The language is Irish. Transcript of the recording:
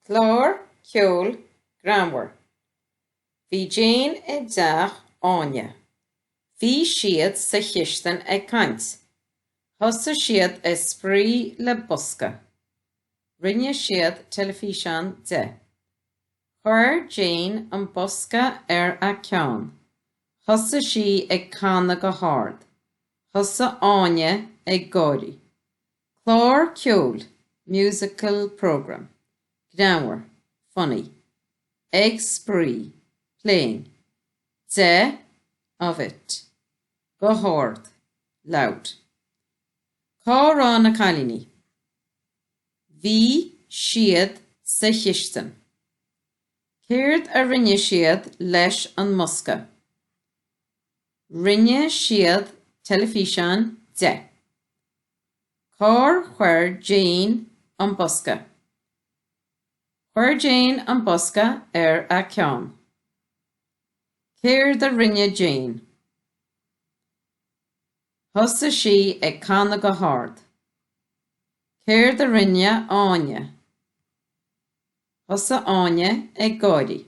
Clár, Ceoil, Greannmhar. Bhí Jane ag deach áine. Bhí siad sa chiistin ag caint. Thosa siad ag sprí le bosca. Rinne siad telefísean de. Chuir Jane an bosca ar a ceann. Thosa sí ag canna go hard. Thosa áine ag gáirí. Clár, Ceoil, musical program. Greannmhar, funny. Ag spree, playing. De, of it. Go hard, loud. Cá rá na cailíní. Bhí siad sa chiistin. Céard a rinne siad leis an mosca. Rinne siad telefísean de. Cá chuir Jane an bosca. Chuir Jane an bosca ar a ceann. Céard a rinne Jane. Thosa sí ag canna go hard. Céard a rinne áine. Thosa áine ag gáirí.